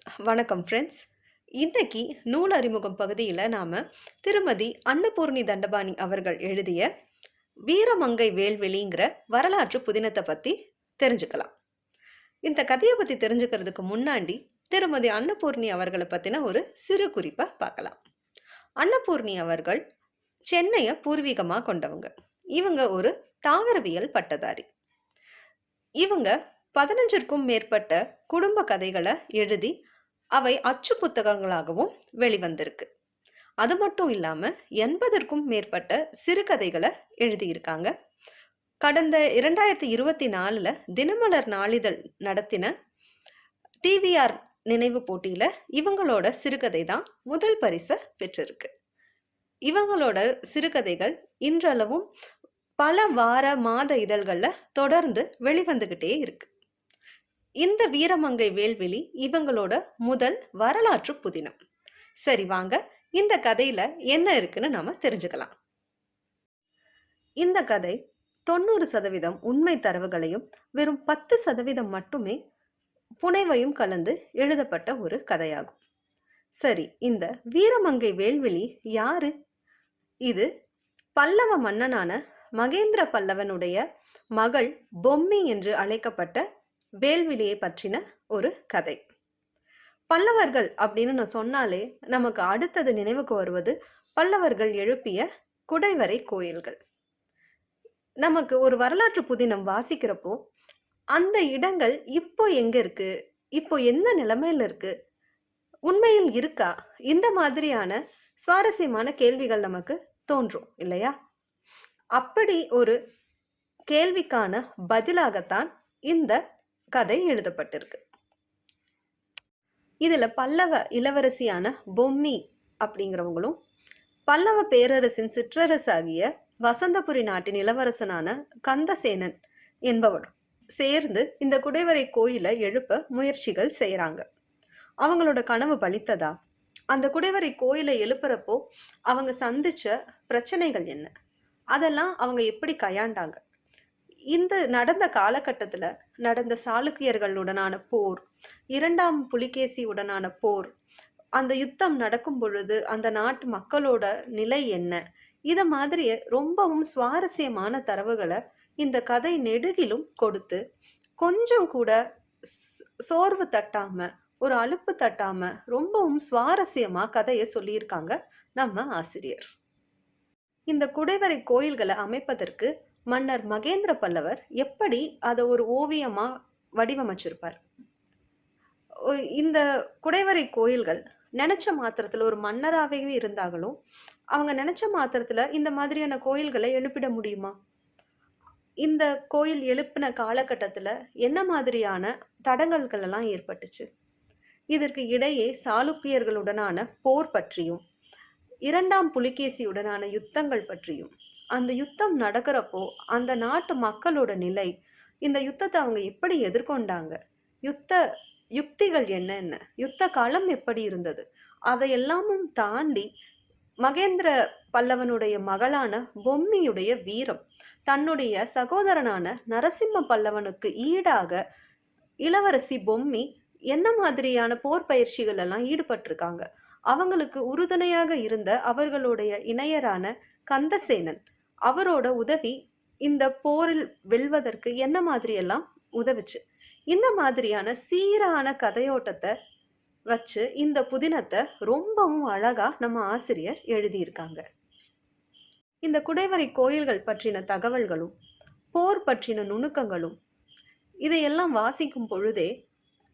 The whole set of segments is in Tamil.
வணக்கம் ஃப்ரெண்ட்ஸ். இன்னைக்கு நூல் அறிமுகம் பகுதியில திருமதி அன்னபூர்ணி தண்டபாணி அவர்கள் எழுதிய வீரமங்கை வேல்வெளிங்கிற வரலாற்று புதினத்தை பத்தி தெரிஞ்சுக்கலாம். இந்த கதையை பத்தி தெரிஞ்சுக்கிறதுக்கு முன்னாடி திருமதி அன்னபூர்ணி அவர்களை பத்தின ஒரு சிறு குறிப்பை பார்க்கலாம். அன்னபூர்ணி அவர்கள் சென்னையை பூர்வீகமா கொண்டவங்க. இவங்க ஒரு தாவரவியல் பட்டதாரி. இவங்க 15க்கும் மேற்பட்ட குடும்ப கதைகளை எழுதி அவை அச்சு புத்தகங்களாகவும் வெளிவந்திருக்கு. அது மட்டும் இல்லாம 80க்கும் மேற்பட்ட சிறுகதைகளை எழுதியிருக்காங்க. கடந்த 2024 தினமலர் நாளிதழ் நடத்தின டிவிஆர் நினைவு போட்டியில இவங்களோட சிறுகதை தான் முதல் பரிசை பெற்றிருக்கு. இவங்களோட சிறுகதைகள் இன்றளவும் பல வார மாத இதழ்கள்ல தொடர்ந்து வெளிவந்துகிட்டே இருக்கு. இந்த வீரமங்கை வேல்வெளி இவங்களோட முதல் வரலாற்று புதினம். சரி, வாங்க இந்த கதையில என்ன இருக்குன்னு நாம தெரிஞ்சுக்கலாம். இந்த கதை 90% உண்மை தரவுகளையும் வெறும் 10% மட்டுமே புனைவையும் கலந்து எழுதப்பட்ட ஒரு கதையாகும். சரி, இந்த வீரமங்கை வேல்வெளி யாரு? இது பல்லவ மன்னனான மகேந்திர பல்லவனுடைய மகள் பொம்மி என்று அழைக்கப்பட்ட வேல்விழியை பற்றின ஒரு கதை. பல்லவர்கள் அப்படின்னு நான் சொன்னாலே நமக்கு அடுத்தது நினைவுக்கு வருவது பல்லவர்கள் எழுப்பிய குடைவரை கோயில்கள். நமக்கு ஒரு வரலாற்று புதினம் வாசிக்கிறப்போ அந்த இடங்கள் இப்போ எங்க இருக்கு, இப்போ எந்த நிலைமையில இருக்கு, உண்மையில் இருக்கா, இந்த மாதிரியான சுவாரஸ்யமான கேள்விகள் நமக்கு தோன்றும் இல்லையா? அப்படி ஒரு கேள்விக்கான பதிலாகத்தான் இந்த கதை எழுதப்பட்டிருக்கு. இதுல பல்லவ இளவரசியான பொம்மி அப்படிங்கிறவங்களும் பல்லவ பேரரசின் சிற்றரசாகிய வசந்தபுரி நாட்டின் இளவரசனான கந்தசேனன் என்பவரும் சேர்ந்து இந்த குடைவரை கோயிலை எழுப்ப முயற்சிகள் செய்யறாங்க. அவங்களோட கனவு பலித்ததா? அந்த குடைவரை கோயிலை எழுப்புறப்போ அவங்க சந்திச்ச பிரச்சனைகள் என்ன? அதெல்லாம் அவங்க எப்படி கையாண்டாங்க? இந்த நடந்த காலகட்டத்துல நடந்த சாளுக்கியர்களுடனான போர், 2ஆம் புலிகேசி உடனான போர், அந்த யுத்தம் நடக்கும் பொழுது அந்த நாட்டு மக்களோட நிலை என்ன, இத மாதிரி ரொம்பவும் சுவாரஸ்யமான தரவுகளை இந்த கதை நெடுகிலும் கொடுத்து கொஞ்சம் கூட சோர்வு தட்டாம, ஒரு அலுப்பு தட்டாம ரொம்பவும் சுவாரஸ்யமா கதையை சொல்லியிருக்காங்க நம்ம ஆசிரியர். இந்த குடைவரை கோயில்களை அமைப்பதற்கு மன்னர் மகேந்திர பல்லவர் எப்படி அதை ஒரு ஓவியமா வடிவமைச்சிருப்பார். இந்த குடைவரை கோயில்கள் நினைச்ச மாத்திரத்துல ஒரு மன்னராகவே இருந்தாலும் அவங்க நினைச்ச மாத்திரத்துல இந்த மாதிரியான கோயில்களை எழுப்பிட முடியுமா? இந்த கோயில் எழுப்பின காலகட்டத்துல என்ன மாதிரியான தடங்கல்கள் எல்லாம் ஏற்பட்டுச்சு? இதற்கு இடையே சாளுக்கியர்களுடனான போர் பற்றியும் 2ஆம் புலிகேசியுடனான யுத்தங்கள் பற்றியும், அந்த யுத்தம் நடக்கிறப்போ அந்த நாட்டு மக்களோட நிலை, இந்த யுத்தத்தை அவங்க எப்படி எதிர்கொண்டாங்க, யுத்த யுக்திகள் என்னென்ன, யுத்த களம் எப்படி இருந்தது, அதையெல்லாமும் தாண்டி மகேந்திர பல்லவனுடைய மகளான பொம்மியுடைய வீரம், தன்னுடைய சகோதரனான நரசிம்ம பல்லவனுக்கு ஈடாக இளவரசி பொம்மி என்ன மாதிரியான போர் பயிற்சிகள் எல்லாம் ஈடுபட்டிருக்காங்க, அவங்களுக்கு உறுதுணையாக இருந்த அவர்களுடைய இணையரான கந்தசேனன் அவரோட உதவி இந்த போரில் வெல்வதற்கு என்ன மாதிரி எல்லாம் உதவுச்சு, இந்த மாதிரியான சீரான கதையோட்டத்தை வச்சு இந்த புதினத்தை ரொம்பவும் அழகா நம்ம ஆசிரியர் எழுதியிருக்காங்க. இந்த குடைவரை கோயில்கள் பற்றின தகவல்களும் போர் பற்றின நுணுக்கங்களும் இதையெல்லாம் வாசிக்கும் பொழுதே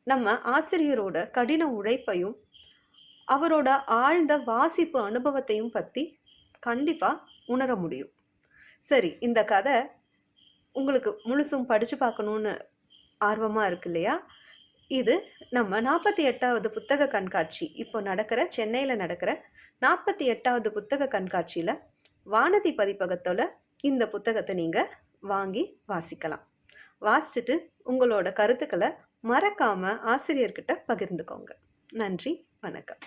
நம்ம ஆசிரியரோட கடின உழைப்பையும் அவரோட ஆழ்ந்த வாசிப்பு அனுபவத்தையும் பத்தி கண்டிப்பா உணர முடியும். சரி, இந்த கதை உங்களுக்கு முழுசும் படிச்சு பார்க்கணும்னு ஆர்வமா இருக்கு இல்லையா? இது நம்ம 48வது புத்தக கண்காட்சி, இப்போ சென்னையில நடக்கிற 48வது புத்தக கண்காட்சியில வானதி பதிப்பகத்தோட இந்த புத்தகத்தை நீங்க வாங்கி வாசிக்கலாம். வாசிச்சுட்டு உங்களோட கருத்துக்களை மறக்காம ஆசிரியர்கிட்ட பகிர்ந்துக்கோங்க. நன்றி, வணக்கம்.